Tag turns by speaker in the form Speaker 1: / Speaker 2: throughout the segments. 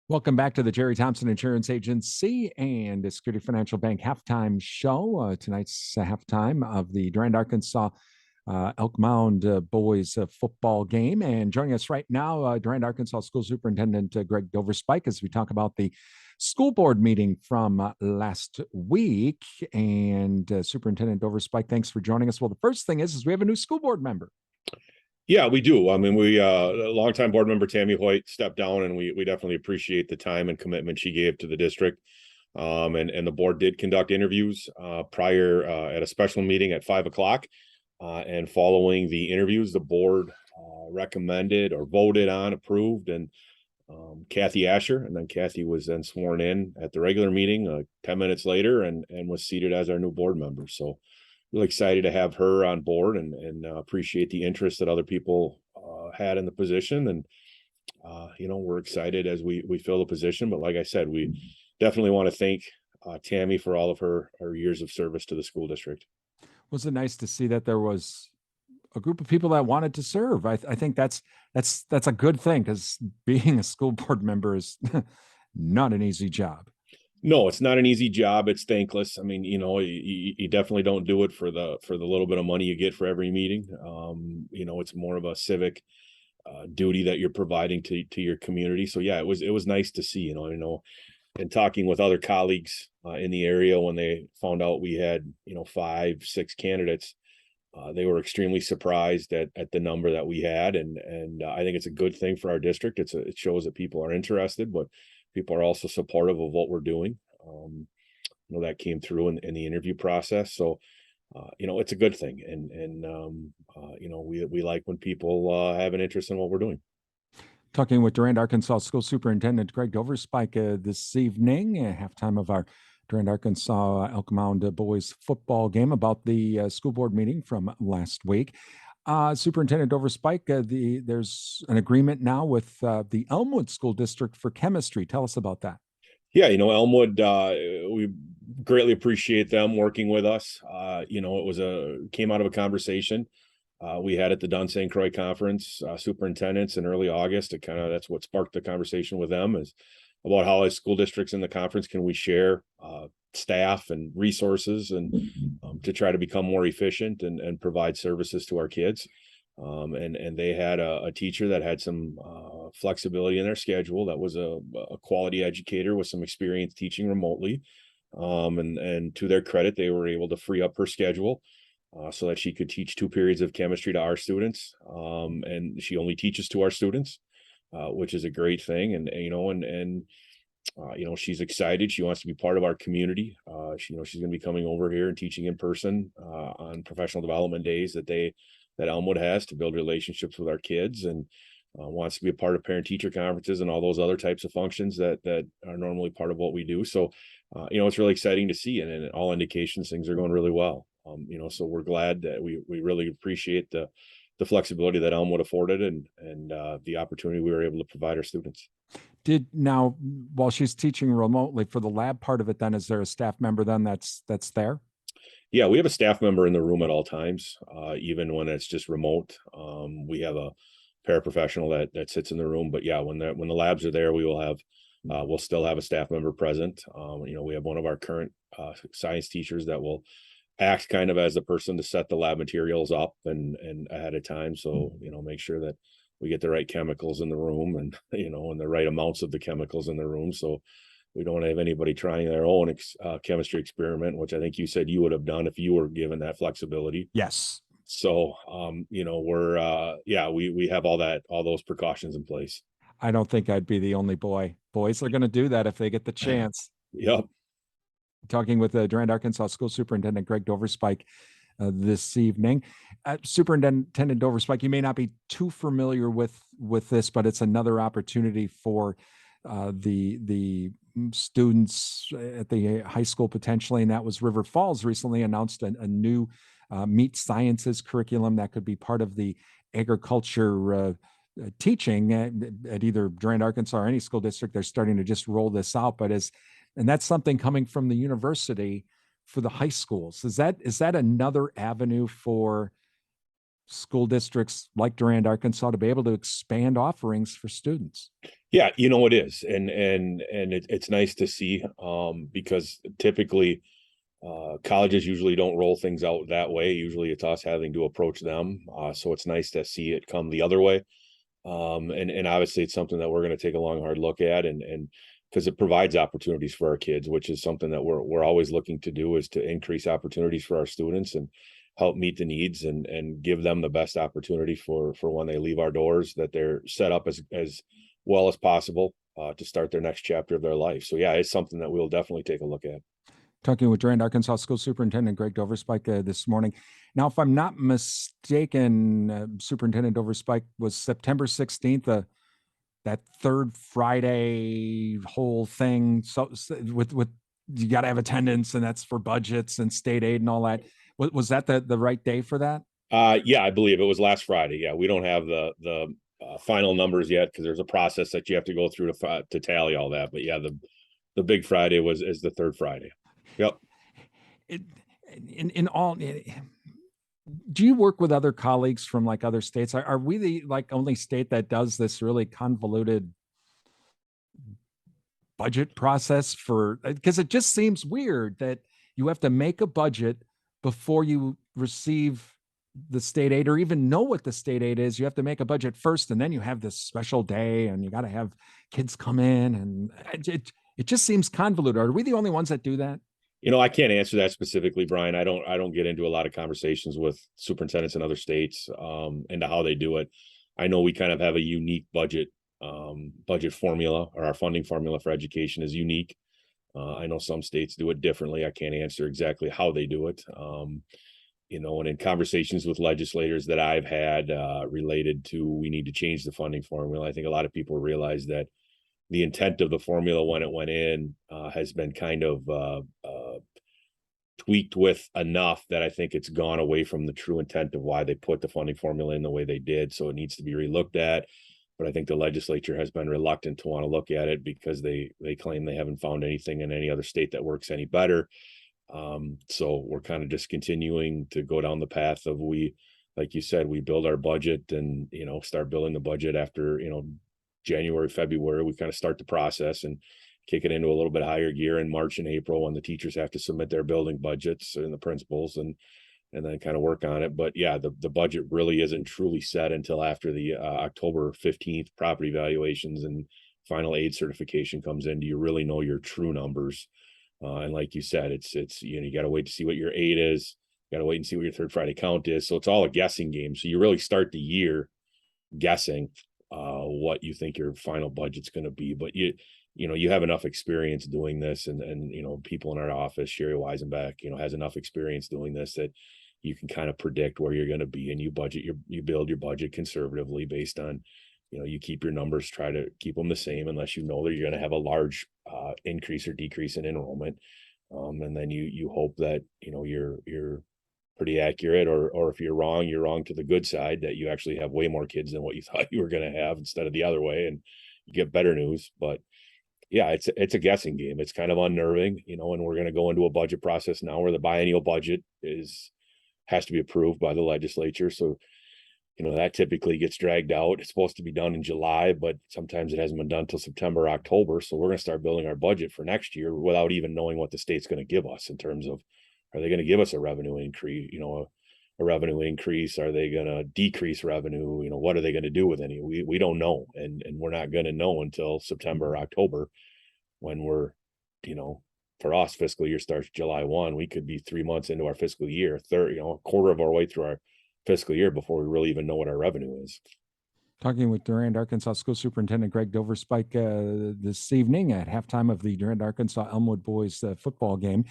Speaker 1: Welcome back to the Jerry Thompson Insurance Agency and the Security Financial Bank halftime show. Tonight's halftime of the Durand-Arkansaw Elk Mound boys football game. And joining us right now, Durand-Arkansaw School Superintendent Greg Doverspike, as we talk about the school board meeting from last week. And Superintendent Doverspike, thanks for joining us. Well, the first thing is we have a new school board member.
Speaker 2: Yeah, we do. I mean, we longtime board member Tammy Hoyt stepped down, and we definitely appreciate the time and commitment she gave to the district. And the board did conduct interviews prior at a special meeting at 5 o'clock. And following the interviews, the board recommended or voted on, approved, and Kathy Asher, and then Kathy was then sworn in at the regular meeting 10 minutes later and was seated as our new board member. So really excited to have her on board and appreciate the interest that other people had in the position. And, we're excited as we fill the position. But like I said, we definitely want to thank Tammy for all of her years of service to the school district.
Speaker 1: Was it nice to see that there was a group of people that wanted to serve? I think that's a good thing, because being a school board member is not an easy job.
Speaker 2: No, it's not an easy job. It's thankless. I mean, you definitely don't do it for the little bit of money you get for every meeting. It's more of a civic duty that you're providing to your community. So yeah, it was nice to see. And talking with other colleagues in the area when they found out we had 5-6 candidates, they were extremely surprised at the number that we had, and I think it's a good thing for our district. It shows that people are interested, but people are also supportive of what we're doing. That came through in the interview process. So, it's a good thing. And we like when people have an interest in what we're doing.
Speaker 1: Talking with Durand-Arkansaw School Superintendent Greg Doverspike this evening, halftime of our Durand-Arkansaw Elk Mound boys football game, about the school board meeting from last week. Superintendent Doverspike, there's an agreement now with the Elmwood School District for chemistry. Tell us about that.
Speaker 2: Yeah, Elmwood, we greatly appreciate them working with us. It came out of a conversation we had at the Dunn St. Croix conference, superintendents in early August. That's what sparked the conversation with them, is about how as school districts in the conference can we share staff and resources and to try to become more efficient and provide services to our kids. And they had a teacher that had some flexibility in their schedule, that was a quality educator with some experience teaching remotely. And to their credit, they were able to free up her schedule so that she could teach 2 periods of chemistry to our students. And she only teaches to our students, which is a great thing. She's excited. She wants to be part of our community. She's going to be coming over here and teaching in person on professional development days that Elmwood has, to build relationships with our kids, and wants to be a part of parent-teacher conferences and all those other types of functions that are normally part of what we do. So, it's really exciting to see, and all indications things are going really well. So we're glad that we really appreciate the flexibility that Elmwood afforded and the opportunity we were able to provide our students.
Speaker 1: While she's teaching remotely, for the lab part of it, then is there a staff member then that's there?
Speaker 2: Yeah, we have a staff member in the room at all times, even when it's just remote. We have a paraprofessional that sits in the room. But yeah, when the labs are there, we'll still have a staff member present. We have one of our current science teachers that will act kind of as the person to set the lab materials up and ahead of time. So, make sure that we get the right chemicals in the room and the right amounts of the chemicals in the room. So we don't have anybody trying their own chemistry experiment, which I think you said you would have done if you were given that flexibility.
Speaker 1: Yes.
Speaker 2: So, we have all those precautions in place.
Speaker 1: I don't think I'd be the only boy. Boys are going to do that if they get the chance.
Speaker 2: Yep.
Speaker 1: Talking with the Durand-Arkansaw School Superintendent Greg Doverspike this evening. Superintendent Doverspike, you may not be too familiar with this, but it's another opportunity for the students at the high school potentially, and that was River Falls recently announced a new meat sciences curriculum that could be part of the agriculture teaching at either Durand-Arkansaw or any school district. They're starting to just roll this out, and that's something coming from the university for the high schools. Is that another avenue for school districts like Durand-Arkansaw to be able to expand offerings for students?
Speaker 2: Yeah, it is. It's nice to see, because typically colleges usually don't roll things out that way. Usually it's us having to approach them. So it's nice to see it come the other way. And obviously it's something that we're going to take a long, hard look at, and because it provides opportunities for our kids, which is something that we're always looking to do, is to increase opportunities for our students and help meet the needs and give them the best opportunity for when they leave our doors, that they're set up as well as possible to start their next chapter of their life. So yeah, it's something that we'll definitely take a look at.
Speaker 1: Talking with Durand-Arkansaw School Superintendent Greg Doverspike this morning. Now, if I'm not mistaken, Superintendent Doverspike, was September 16th, that third Friday whole thing. So with you got to have attendance, and that's for budgets and state aid and all that. Was that the right day for that?
Speaker 2: Yeah, I believe it was last Friday. Yeah, we don't have the final numbers yet because there's a process that you have to go through to tally all that. But yeah, the big Friday is the third Friday. Yep.
Speaker 1: It, in all, do you work with other colleagues from like other states? Are we the like only state that does this really convoluted budget process for, because it just seems weird that you have to make a budget before you receive the state aid or even know what the state aid is. You have to make a budget first, and then you have this special day, and you got to have kids come in, and it just seems convoluted. Are we the only ones that do that?
Speaker 2: I can't answer that specifically, Brian. I don't get into a lot of conversations with superintendents in other states into how they do it. I know we kind of have a unique budget formula, or our funding formula for education is unique. I know some states do it differently. I can't answer exactly how they do it. And in conversations with legislators that I've had related to, we need to change the funding formula. I think a lot of people realize that the intent of the formula when it went in has been kind of tweaked with enough that I think it's gone away from the true intent of why they put the funding formula in the way they did. So it needs to be relooked at. But I think the legislature has been reluctant to want to look at it because they claim they haven't found anything in any other state that works any better. So we're kind of just continuing to go down the path of, like you said, we build our budget and, start building the budget after, January, February, we kind of start the process and kick it into a little bit higher gear in March and April when the teachers have to submit their building budgets and the principals, and then kind of work on it. But yeah, the budget really isn't truly set until after the October 15th property valuations and final aid certification comes in. Do you really know your true numbers? And like you said, it's you got to wait to see what your aid is. You got to wait and see what your third Friday count is. So it's all a guessing game. So you really start the year guessing what you think your final budget's going to be. But you have enough experience doing this, and people in our office, Sherry Weisenbeck, has enough experience doing this that you can kind of predict where you're going to be, and you build your budget conservatively based on, you keep your numbers, try to keep them the same unless that you're going to have a large increase or decrease in enrollment. And then you hope that, you're pretty accurate, or if you're wrong to the good side, that you actually have way more kids than what you thought you were going to have instead of the other way, and you get better news. But yeah, it's a guessing game. It's kind of unnerving, and we're going to go into a budget process now where the biennial budget has to be approved by the legislature. So, that typically gets dragged out. It's supposed to be done in July, but sometimes it hasn't been done till September, October. So we're going to start building our budget for next year without even knowing what the state's going to give us in terms of, are they going to give us a revenue increase, a revenue increase? Are they going to decrease revenue? What are they going to do with any? We don't know. And we're not going to know until September or October, when we're, for us, fiscal year starts July 1. We could be 3 months into our fiscal year, a quarter of our way through our fiscal year before we really even know what our revenue is.
Speaker 1: Talking with Durand-Arkansaw School Superintendent Greg Doverspike this evening at halftime of the Durand-Arkansaw Elmwood boys football game.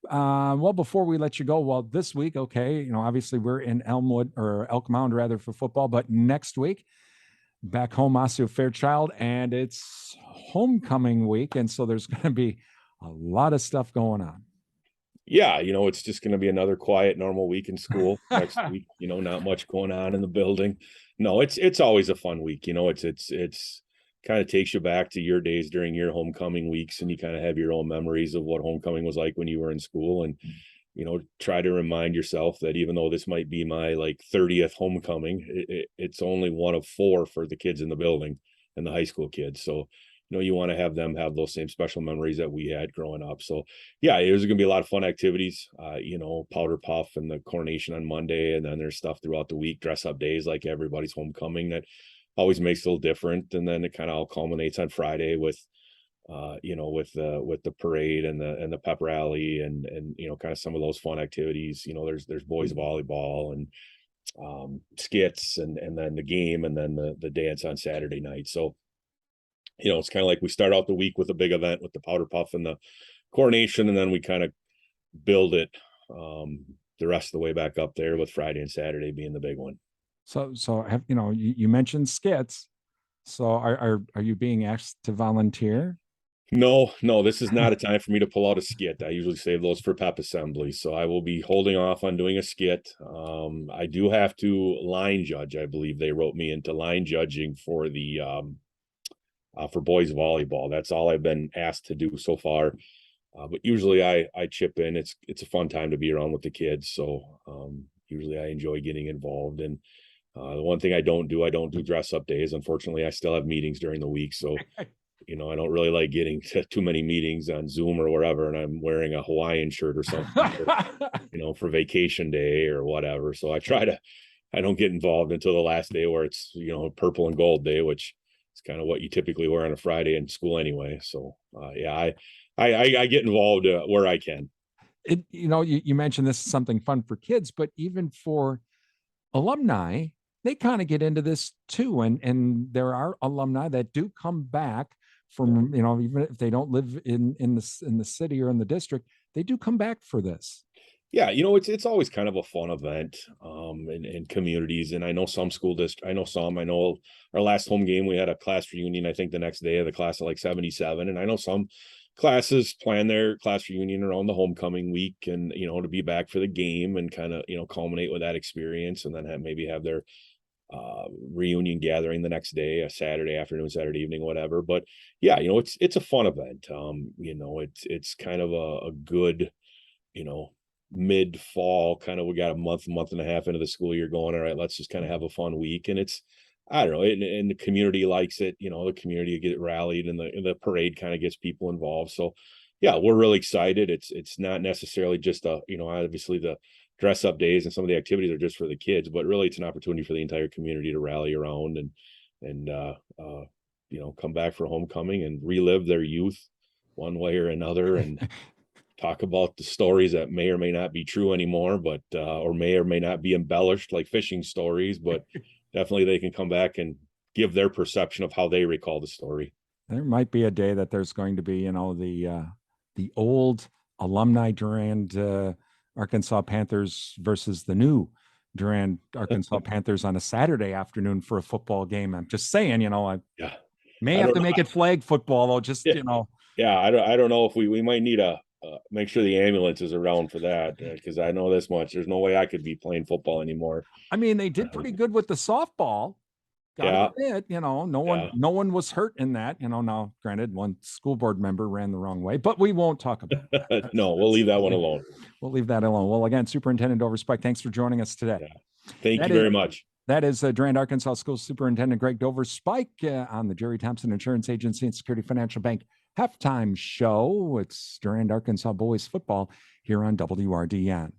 Speaker 1: Well, before we let you go, this week, okay, obviously we're in Elmwood, or Elk Mound rather, for football, but next week, back home, Osseo Fairchild, and it's homecoming week, and so there's going to be a lot of stuff going on.
Speaker 2: Yeah, it's just going to be another quiet, normal week in school next week. Not much going on in the building. No, it's always a fun week. It's kind of takes you back to your days during your homecoming weeks, and you kind of have your own memories of what homecoming was like when you were in school, and try to remind yourself that even though this might be my 30th homecoming, it's only one of 4 for the kids in the building. and the high school kids. So, you want to have them have those same special memories that we had growing up. So yeah, there's going to be a lot of fun activities, powder puff and the coronation on Monday. And then there's stuff throughout the week, dress up days, like everybody's homecoming, that always makes it a little different. And then it kind of all culminates on Friday with, with the parade and the pep rally and, kind of some of those fun activities. There's boys volleyball and skits and then the game and then the dance on Saturday night. So, it's kind of like we start out the week with a big event with the powder puff and the coronation, and then we kind of build it the rest of the way back up there, with Friday and Saturday being the big one.
Speaker 1: So have you mentioned skits. So are you being asked to volunteer?
Speaker 2: No, this is not a time for me to pull out a skit. I usually save those for pep assembly. So I will be holding off on doing a skit. I do have to line judge. I believe they wrote me into line judging for the for boys volleyball. That's all I've been asked to do so far. But usually I chip in. It's a fun time to be around with the kids. So usually I enjoy getting involved. And the one thing I don't do dress up days. Unfortunately, I still have meetings during the week. So, I don't really like getting to too many meetings on Zoom or wherever, and I'm wearing a Hawaiian shirt or something, for vacation day or whatever. So I don't get involved until the last day where it's, purple and gold day, which is kind of what you typically wear on a Friday in school anyway. So, yeah, I get involved where I can.
Speaker 1: You mentioned this is something fun for kids, but even for alumni, they kind of get into this too. And there are alumni that do come back from, even if they don't live in the city or in the district, they do come back for this.
Speaker 2: Yeah, it's always kind of a fun event in communities. And I know some school districts, I know our last home game, we had a class reunion, I think the next day of the class of like 77. And I know some classes plan their class reunion around the homecoming week and, to be back for the game and kind of, culminate with that experience, and then maybe have their reunion gathering the next day, a Saturday afternoon, Saturday evening, whatever. But yeah, it's a fun event. It's kind of a good, mid fall kind of, we got a month and a half into the school year going, all right, let's just kind of have a fun week. And it's, I don't know, and the community likes it, the community get rallied, and the parade kind of gets people involved. So yeah, we're really excited. It's not necessarily just obviously the dress up days and some of the activities are just for the kids, but really it's an opportunity for the entire community to rally around and come back for homecoming and relive their youth one way or another, and talk about the stories that may or may not be true anymore, but or may not be embellished like fishing stories, but definitely they can come back and give their perception of how they recall the story.
Speaker 1: There might be a day that there's going to be, the old alumni Durand-Arkansaw Panthers versus the new Durand-Arkansaw Panthers on a Saturday afternoon for a football game. I'm just saying, I may have to make it flag football, though. Just
Speaker 2: Yeah, I don't know if we might need a make sure the ambulance is around for that, because I know this much. There's no way I could be playing football anymore.
Speaker 1: I mean, they did pretty good with the softball. Gotta admit, no one was hurt in that. Now, granted, one school board member ran the wrong way, but we won't talk about that.
Speaker 2: No, we'll leave that one alone.
Speaker 1: We'll leave that alone. Well, again, Superintendent Doverspike, thanks for joining us today.
Speaker 2: Yeah. Thank you very much.
Speaker 1: That is Durand-Arkansaw School Superintendent Greg Doverspike on the Jerry Thompson Insurance Agency and Security Financial Bank halftime show. It's Durand-Arkansaw boys football here on WRDN.